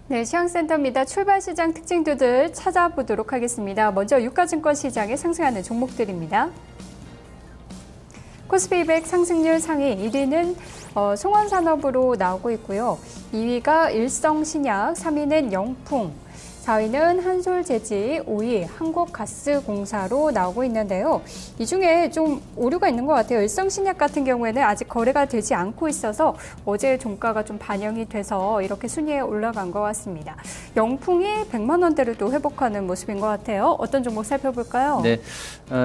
네, 시황센터입니다. 출발 시장 특징들을 찾아보도록 하겠습니다. 먼저 유가증권 시장에 상승하는 종목들입니다. 코스피 200 상승률 상위 1위는 송원산업으로 나오고 있고요. 2위가 일성신약, 3위는 영풍, 4위는 한솔재지, 5위 한국가스공사로 나오고 있는데요. 이 중에 좀 오류가 있는 것 같아요. 일성신약 같은 경우에는 아직 거래가 되지 않고 있어서 어제 종가가 좀 반영이 돼서 이렇게 순위에 올라간 것 같습니다. 영풍이 100만 원대를 또 회복하는 모습인 것 같아요. 어떤 종목 살펴볼까요? 네,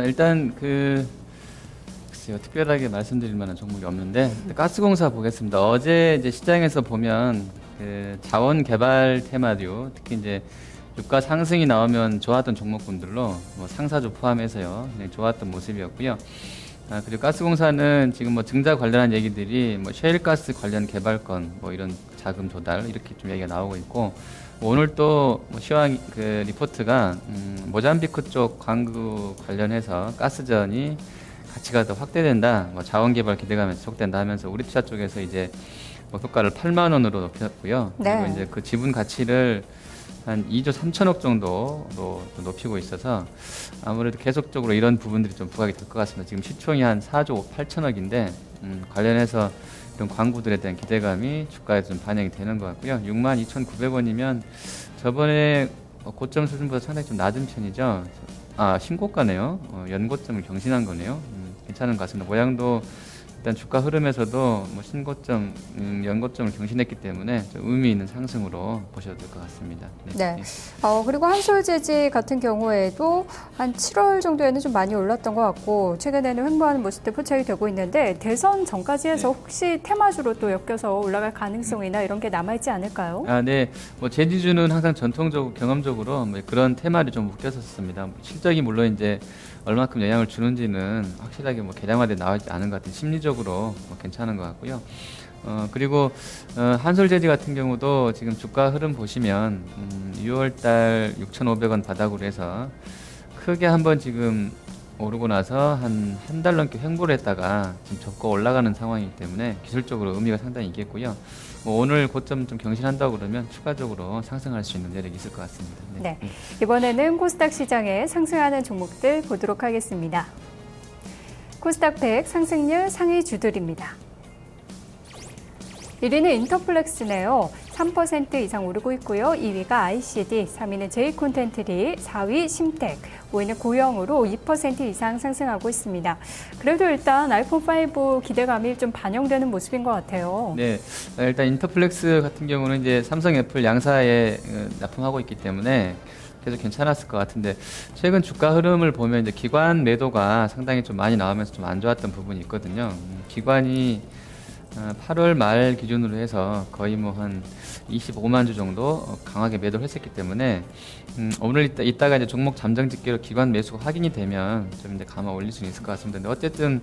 일단 글쎄요, 특별하게 말씀드릴 만한 종목이 없는데 가스공사 보겠습니다. 어제 이제 시장에서 보면 자원 개발 테마류, 특히 이제 주가 상승이 나오면 좋았던 종목군들로 뭐 상사주 포함해서요, 좋았던 모습이었고요. 그리고 가스공사는 지금 뭐 증자 관련한 얘기들이 뭐 셰일가스 관련 개발권, 뭐 이런 자금 조달 이렇게 좀 얘기가 나오고 있고, 오늘 또 시황 리포트가 모잠비크 쪽 광구 관련해서 가스전이 가치가 더 확대된다, 뭐 자원 개발 기대감이 지속된다 하면서 우리 투자 쪽에서 이제 뭐 효과를 8만 원으로 높였고요. 네. 그리고 이제 그 지분 가치를 한 2조 3천억 정도로 높이고 있어서 아무래도 계속적으로 이런 부분들이 좀 부각이 될 것 같습니다. 지금 시총이 한 4조 8천억인데 관련해서 이런 광구들에 대한 기대감이 주가에 좀 반영이 되는 것 같고요. 62,900원이면 저번에 고점 수준보다 상당히 좀 낮은 편이죠. 신고가네요. 연고점을 경신한 거네요. 괜찮은 것 같습니다. 모양도 일단 주가 흐름에서도 뭐 신고점, 연고점을 경신했기 때문에 좀 의미 있는 상승으로 보셔도 될 것 같습니다. 네. 그리고 한솔재지 같은 경우에도 한 7월 정도에는 좀 많이 올랐던 것 같고 최근에는 횡보하는 모습도 포착이 되고 있는데 대선 전까지 해서 혹시 테마주로 또 엮여서 올라갈 가능성이나 이런 게 남아있지 않을까요? 네. 뭐 제지주는 항상 전통적으로 경험적으로 뭐 그런 테마를 좀 묶였었습니다. 실적이 물론 이제 얼마큼 영향을 주는지는 확실하게 뭐 계량화돼 나오지 않은 것 같은 심리적으로 뭐 괜찮은 것 같고요. 그리고 한솔재지 같은 경우도 지금 주가 흐름 보시면 6월달 6,500원 바닥으로 해서 크게 한번 지금 오르고 나서 한 달 넘게 횡보를 했다가 지금 접고 올라가는 상황이기 때문에 기술적으로 의미가 상당히 있겠고요. 뭐 오늘 고점 좀 경신한다고 그러면 추가적으로 상승할 수 있는 여력이 있을 것 같습니다. 네. 이번에는 코스닥 시장에 상승하는 종목들 보도록 하겠습니다. 코스닥 100 상승률 상위 주들입니다. 1위는 인터플렉스네요. 3% 이상 오르고 있고요. 2위가 ICD, 3위는 J콘텐트리, 4위 심텍, 5위는 고영으로 2% 이상 상승하고 있습니다. 그래도 일단 아이폰 5 기대감이 좀 반영되는 모습인 것 같아요. 네, 일단 인터플렉스 같은 경우는 이제 삼성, 애플 양사에 납품하고 있기 때문에 계속 괜찮았을 것 같은데 최근 주가 흐름을 보면 이제 기관 매도가 상당히 좀 많이 나오면서 좀 안 좋았던 부분이 있거든요. 기관이 8월 말 기준으로 해서 거의 뭐 한 25만 주 정도 강하게 매도를 했었기 때문에 오늘 이따가 이제 종목 잠정 집계로 기관 매수가 확인이 되면 좀 이제 감아 올릴 수 있을 것 같습니다. 근데 어쨌든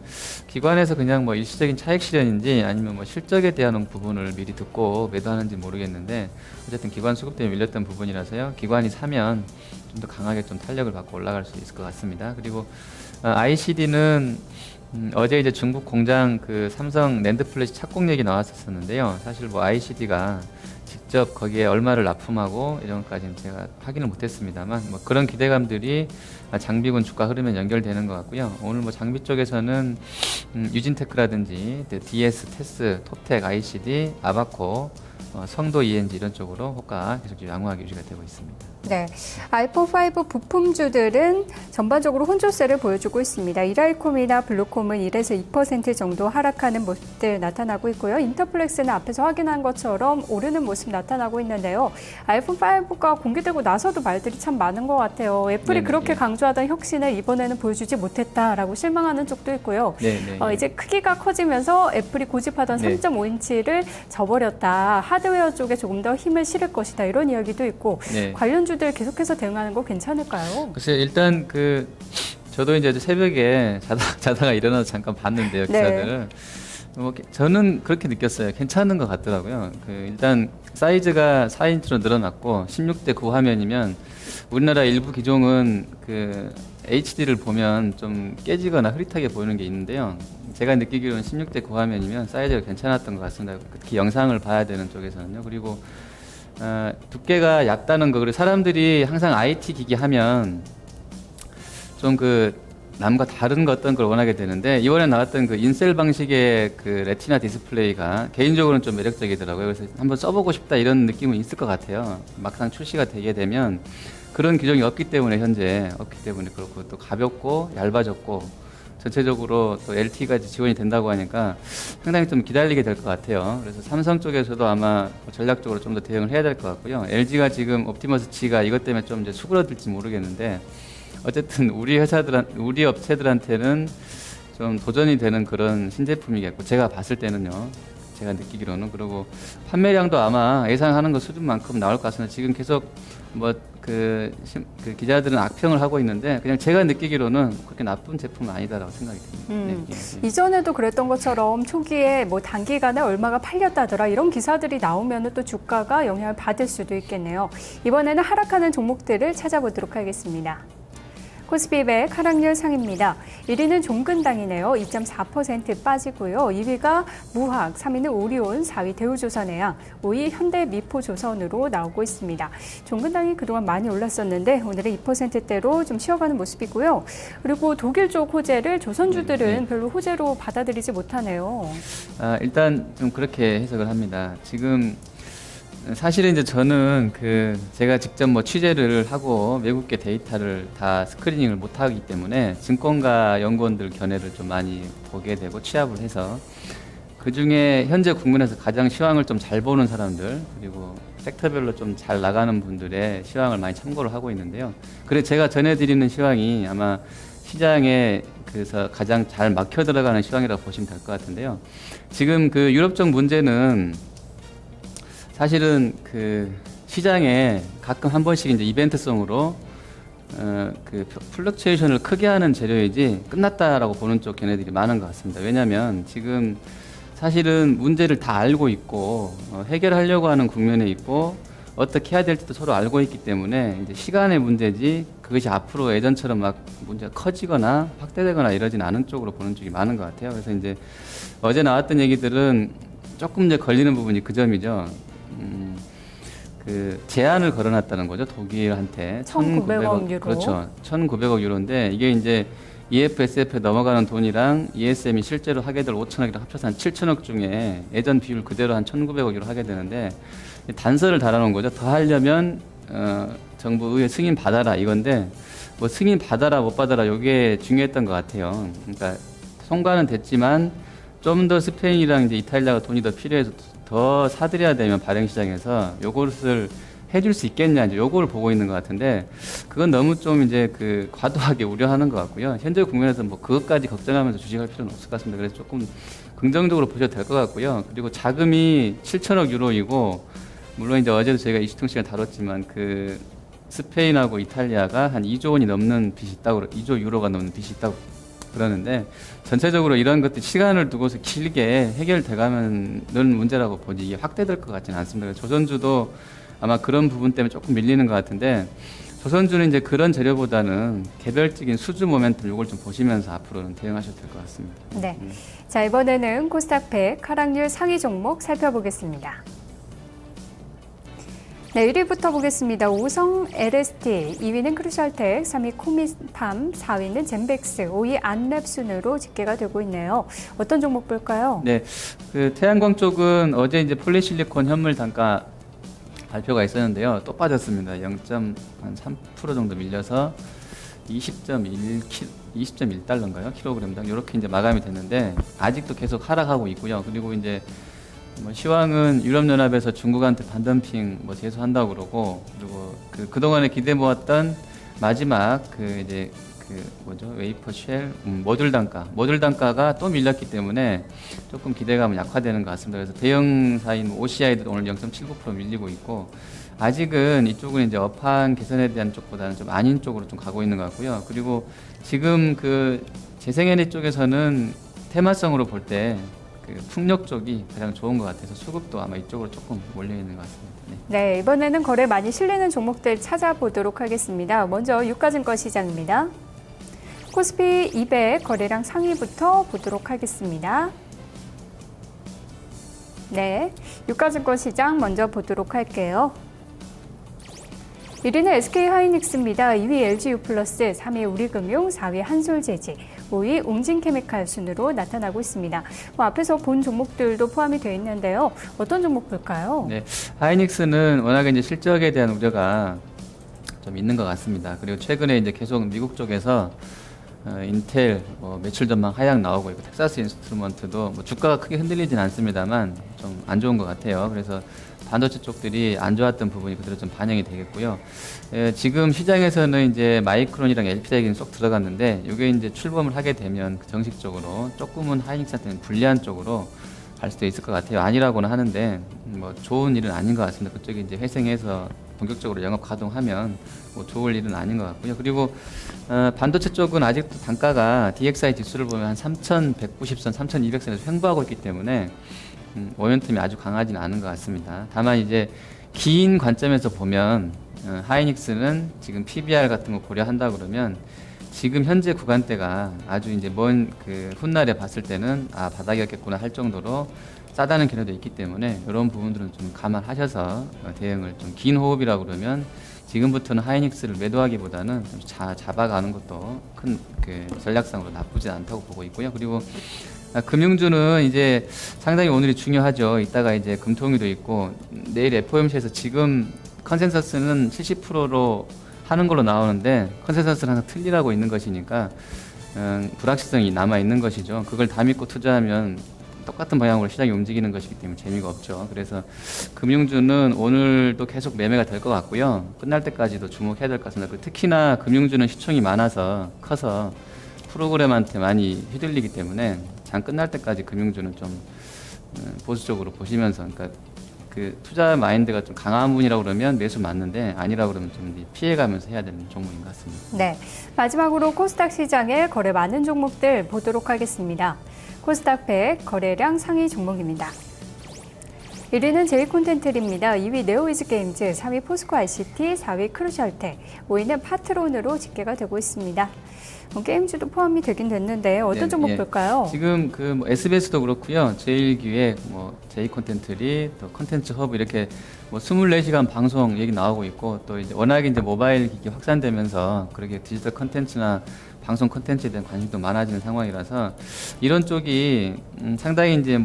기관에서 그냥 뭐 일시적인 차익 실현인지 아니면 뭐 실적에 대한 부분을 미리 듣고 매도하는지 모르겠는데 어쨌든 기관 수급 때문에 밀렸던 부분이라서요. 기관이 사면 좀 더 강하게 좀 탄력을 받고 올라갈 수 있을 것 같습니다. 그리고 ICD는 어제 이제 중국 공장 삼성 낸드 플래시 착공 얘기 나왔었는데요. 사실 뭐 ICD가 직접 거기에 얼마를 납품하고 이런 것까지는 제가 확인을 못했습니다만 뭐 그런 기대감들이 장비군 주가 흐르면 연결되는 것 같고요. 오늘 뭐 장비 쪽에서는 유진테크라든지 DS, 테스, 톱텍, ICD, 아바코, 성도 ENG 이런 쪽으로 호가 계속 양호하게 유지가 되고 있습니다. 네, 아이폰 5 부품주들은 전반적으로 혼조세를 보여주고 있습니다. 이라이콤이나 블루콤은 1에서 2% 정도 하락하는 모습들 나타나고 있고요. 인터플렉스는 앞에서 확인한 것처럼 오르는 모습 나타나고 있는데요. 아이폰 5가 공개되고 나서도 말들이 참 많은 것 같아요. 애플이 그렇게 강조하던 혁신을 이번에는 보여주지 못했다라고 실망하는 쪽도 있고요. 이제 크기가 커지면서 애플이 고집하던 3.5인치를 저버렸다. 하드웨어 쪽에 조금 더 힘을 실을 것이다. 이런 이야기도 있고 관련주들 계속해서 대응하는 거 괜찮을까요? 글쎄요, 일단 저도 이제 새벽에 자다가 일어나서 잠깐 봤는데요, 기사들을. 뭐 저는 그렇게 느꼈어요. 괜찮은 것 같더라고요. 일단 사이즈가 4인치로 늘어났고 16대 9 화면이면 우리나라 일부 기종은 HD를 보면 좀 깨지거나 흐릿하게 보이는 게 있는데요. 제가 느끼기로는 16대 9 화면이면 사이즈가 괜찮았던 것 같습니다. 특히 영상을 봐야 되는 쪽에서는요. 그리고 두께가 얇다는 거. 그리고 사람들이 항상 IT 기기 하면 좀 그 남과 다른 거 어떤 걸 원하게 되는데, 이번에 나왔던 그 인셀 방식의 그 레티나 디스플레이가 개인적으로는 좀 매력적이더라고요. 그래서 한번 써보고 싶다 이런 느낌은 있을 것 같아요. 막상 출시가 되게 되면 그런 규정이 없기 때문에, 현재 없기 때문에 그렇고, 또 가볍고 얇아졌고 전체적으로 또 LTE까지 지원이 된다고 하니까 상당히 좀 기다리게 될 것 같아요. 그래서 삼성 쪽에서도 아마 전략적으로 좀 더 대응을 해야 될 것 같고요. LG가 지금 옵티머스 G가 이것 때문에 좀 이제 수그러들지 모르겠는데, 어쨌든 우리 우리 업체들한테는 좀 도전이 되는 그런 신제품이겠고, 제가 봤을 때는요, 제가 느끼기로는. 그리고 판매량도 아마 예상하는 것 수준만큼 나올 것 같습니다. 지금 계속 뭐 그 기자들은 악평을 하고 있는데, 그냥 제가 느끼기로는 그렇게 나쁜 제품은 아니다라고 생각이 듭니다. 네, 예. 이전에도 그랬던 것처럼 초기에 뭐 단기간에 얼마가 팔렸다더라 이런 기사들이 나오면 또 주가가 영향을 받을 수도 있겠네요. 이번에는 하락하는 종목들을 찾아보도록 하겠습니다. 코스피백 하락률 상입니다. 1위는 종근당이네요. 2.4% 빠지고요. 2위가 무학, 3위는 오리온, 4위 대우조선해양, 5위 현대미포조선으로 나오고 있습니다. 종근당이 그동안 많이 올랐었는데 오늘은 2%대로 좀 쉬어가는 모습이고요. 그리고 독일 쪽 호재를 조선주들은 별로 호재로 받아들이지 못하네요. 일단 좀 그렇게 해석을 합니다. 지금 사실은 이제 저는 제가 직접 뭐 취재를 하고 외국계 데이터를 다 스크리닝을 못 하기 때문에 증권가 연구원들 견해를 좀 많이 보게 되고 취합을 해서, 그 중에 현재 국면에서 가장 시황을 좀 잘 보는 사람들, 그리고 섹터별로 좀 잘 나가는 분들의 시황을 많이 참고를 하고 있는데요. 그래서 제가 전해드리는 시황이 아마 시장에 그래서 가장 잘 막혀 들어가는 시황이라고 보시면 될 것 같은데요. 지금 그 유럽 쪽 문제는 사실은 그 시장에 가끔 한 번씩 이제 이벤트성으로 그 플럭추에이션을 크게 하는 재료이지 끝났다라고 보는 쪽 견해들이 많은 것 같습니다. 왜냐하면 지금 사실은 문제를 다 알고 있고 해결하려고 하는 국면에 있고 어떻게 해야 될지도 서로 알고 있기 때문에 이제 시간의 문제지, 그것이 앞으로 예전처럼 막 문제가 커지거나 확대되거나 이러진 않은 쪽으로 보는 쪽이 많은 것 같아요. 그래서 이제 어제 나왔던 얘기들은 조금 이제 걸리는 부분이 그 점이죠. 그 제한을 걸어놨다는 거죠, 독일한테. 1,900억 유로. 그렇죠. 1,900억 유로인데, 이게 이제 EFSF에 넘어가는 돈이랑 ESM이 실제로 하게 될 5천억이랑 합쳐서 한 7천억 중에 예전 비율 그대로 한 1,900억 유로 하게 되는데, 단서를 달아놓은 거죠. 더 하려면 정부 의회 승인 받아라 이건데, 뭐 승인 받아라 못 받아라 이게 중요했던 것 같아요. 그러니까 통과는 됐지만 좀 더 스페인이랑 이제 이탈리아가 돈이 더 필요해서 더 사들여야 되면 발행 시장에서 요것을 해줄 수 있겠냐, 이제 요거를 보고 있는 것 같은데, 그건 너무 좀 이제 그 과도하게 우려하는 것 같고요. 현재 국면에서 뭐 그것까지 걱정하면서 주식할 필요는 없을 것 같습니다. 그래서 조금 긍정적으로 보셔도 될 것 같고요. 그리고 자금이 7천억 유로이고, 물론 이제 어제도 저희가 이슈통 시간 다뤘지만 그 스페인하고 이탈리아가 한 2조 원이 넘는 빚이 있다고, 2조 유로가 넘는 빚이 있다고 그러는데, 전체적으로 이런 것들이 시간을 두고서 길게 해결돼가는 문제라고 보지 이게 확대될 것 같지는 않습니다. 조선주도 아마 그런 부분 때문에 조금 밀리는 것 같은데, 조선주는 이제 그런 재료보다는 개별적인 수주 모멘텀 이걸 좀 보시면서 앞으로는 대응하셔도 될 것 같습니다. 네. 자, 이번에는 코스닥100 하락률 상위 종목 살펴보겠습니다. 네, 1위부터 보겠습니다. 우성 LST, 2위는 크루셜텍, 3위 코미팜, 4위는 젠백스, 5위 안랩 순으로 집계가 되고 있네요. 어떤 종목 볼까요? 네, 그 태양광 쪽은 어제 이제 폴리실리콘 현물 단가 발표가 있었는데요. 또 빠졌습니다. 0.3% 정도 밀려서 20.1달러인가요? 킬로그램당 이렇게 이제 마감이 됐는데, 아직도 계속 하락하고 있고요. 그리고 이제 뭐 시황은 유럽연합에서 중국한테 반덤핑 뭐 제소한다고 그러고, 그리고 그동안에 기대 모았던 마지막 웨이퍼 쉘 모듈 단가가 또 밀렸기 때문에 조금 기대감은 약화되는 것 같습니다. 그래서 대형사인 OCI도 오늘 0.79% 밀리고 있고, 아직은 이쪽은 이제 업황 개선에 대한 쪽보다는 좀 아닌 쪽으로 좀 가고 있는 것 같고요. 그리고 지금 그 재생에너지 쪽에서는 테마성으로 볼 때 그 풍력 쪽이 가장 좋은 것 같아서 수급도 아마 이쪽으로 조금 몰려 있는 것 같습니다. 네, 이번에는 거래 많이 실리는 종목들 찾아보도록 하겠습니다. 먼저 유가증권 시장입니다. 코스피 200 거래량 상위부터 보도록 하겠습니다. 네, 유가증권 시장 먼저 보도록 할게요. 1위는 SK하이닉스입니다. 2위 LG유플러스, 3위 우리금융, 4위 한솔재지, 5위 웅진케미칼 순으로 나타나고 있습니다. 앞에서 본 종목들도 포함이 되어 있는데요. 어떤 종목 볼까요? 네, 하이닉스는 워낙에 이제 실적에 대한 우려가 좀 있는 것 같습니다. 그리고 최근에 이제 계속 미국 쪽에서 인텔 매출 전망 하향 나오고 있고 텍사스 인스트루먼트도 주가가 크게 흔들리진 않습니다만 좀 안 좋은 것 같아요. 그래서 반도체 쪽들이 안 좋았던 부분이 그대로 좀 반영이 되겠고요. 지금 시장에서는 이제 마이크론이랑 LP다 얘기는 쏙 들어갔는데 이게 이제 출범을 하게 되면 정식적으로 조금은 하이닉스한테는 불리한 쪽으로 갈 수도 있을 것 같아요. 아니라고는 하는데 뭐 좋은 일은 아닌 것 같습니다. 그쪽이 이제 회생해서 본격적으로 영업 가동하면 뭐 좋을 일은 아닌 것 같고요. 그리고 반도체 쪽은 아직도 단가가 DXI 지수를 보면 한 3,190선, 3,200선에서 횡보하고 있기 때문에 모멘텀이 아주 강하지는 않은 것 같습니다. 다만 이제 긴 관점에서 보면 하이닉스는 지금 PBR 같은 거 고려한다 그러면 지금 현재 구간대가 아주 이제 먼 그 훗날에 봤을 때는 바닥이었겠구나 할 정도로 싸다는 견해도 있기 때문에 이런 부분들은 좀 감안하셔서 대응을 좀 긴 호흡이라고 그러면 지금부터는 하이닉스를 매도하기보다는 좀 잡아가는 것도 큰 그 전략상으로 나쁘지 않다고 보고 있고요. 그리고 금융주는 이제 상당히 오늘이 중요하죠. 이따가 이제 금통위도 있고 내일 FOMC에서 지금 컨센서스는 70%로 하는 걸로 나오는데 컨센서스는 항상 틀리라고 있는 것이니까 불확실성이 남아 있는 것이죠. 그걸 다 믿고 투자하면 똑같은 방향으로 시장이 움직이는 것이기 때문에 재미가 없죠. 그래서 금융주는 오늘도 계속 매매가 될 것 같고요. 끝날 때까지도 주목해야 될 것 같습니다. 특히나 금융주는 시총이 많아서 커서 프로그램한테 많이 휘둘리기 때문에 장 끝날 때까지 금융주는 좀 보수적으로 보시면서, 그러니까 그 투자 마인드가 좀 강한 분이라고 그러면 매수 맞는데 아니라고 그러면 좀 피해가면서 해야 되는 종목인 것 같습니다. 네, 마지막으로 코스닥 시장에 거래 많은 종목들 보도록 하겠습니다. 코스닥 100 거래량 상위 종목입니다. 1위는 제이콘텐틀입니다. 2위 네오이즈게임즈, 3위 포스코 ICT, 4위 크루셜텍, 5위는 파트론으로 집계가 되고 있습니다. 게임주도 포함이 되긴 됐는데 어떤 종목 볼까요? 지금 그 SBS도 그렇고요, 제일기획, 제이콘텐틀이 또 컨텐츠 허브 이렇게 24시간 방송 얘기 나오고 있고 또 이제 워낙에 이제 모바일 기기 확산되면서 그렇게 디지털 컨텐츠나 방송 컨텐츠에 대한 관심도 많아지는 상황이라서 이런 쪽이 상당히 이제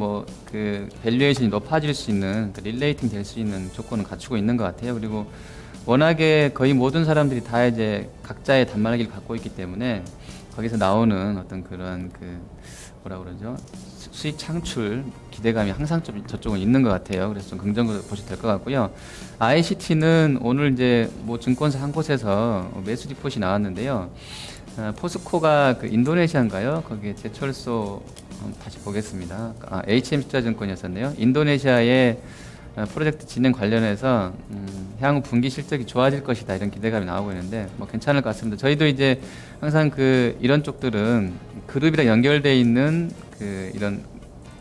그 밸류에이션이 높아질 수 있는, 릴레이팅 될 수 있는 조건을 갖추고 있는 것 같아요. 그리고 워낙에 거의 모든 사람들이 다 이제 각자의 단말기를 갖고 있기 때문에 거기서 나오는 어떤 그런 뭐라 그러죠? 수익 창출 기대감이 항상 좀 저쪽은 있는 것 같아요. 그래서 좀 긍정적으로 보셔도 될 것 같고요. ICT는 오늘 이제 증권사 한 곳에서 매수 리포트이 나왔는데요. 포스코가 인도네시아인가요? 거기에 제철소 다시 보겠습니다. HM투자증권이었었네요. 인도네시아의 프로젝트 진행 관련해서 향후 분기 실적이 좋아질 것이다 이런 기대감이 나오고 있는데 괜찮을 것 같습니다. 저희도 이제 항상 이런 쪽들은 그룹이랑 연결돼 있는 이런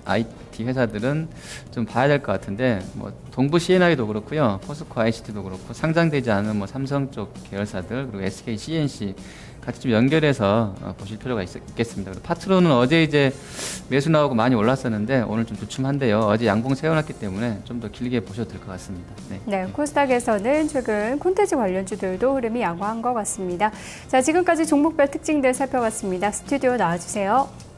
IT 회사들은 좀 봐야 될 것 같은데 동부 C&I도 그렇고요, 포스코 ICT도 그렇고 상장되지 않은 삼성 쪽 계열사들 그리고 SK CNC 같이 좀 연결해서 보실 필요가 있겠습니다. 파트론은 어제 이제 매수 나오고 많이 올랐었는데 오늘 좀 주춤한데요. 어제 양봉 세워놨기 때문에 좀 더 길게 보셔도 될 것 같습니다. 네, 코스닥에서는 최근 콘텐츠 관련주들도 흐름이 양호한 것 같습니다. 자, 지금까지 종목별 특징들 살펴봤습니다. 스튜디오 나와주세요.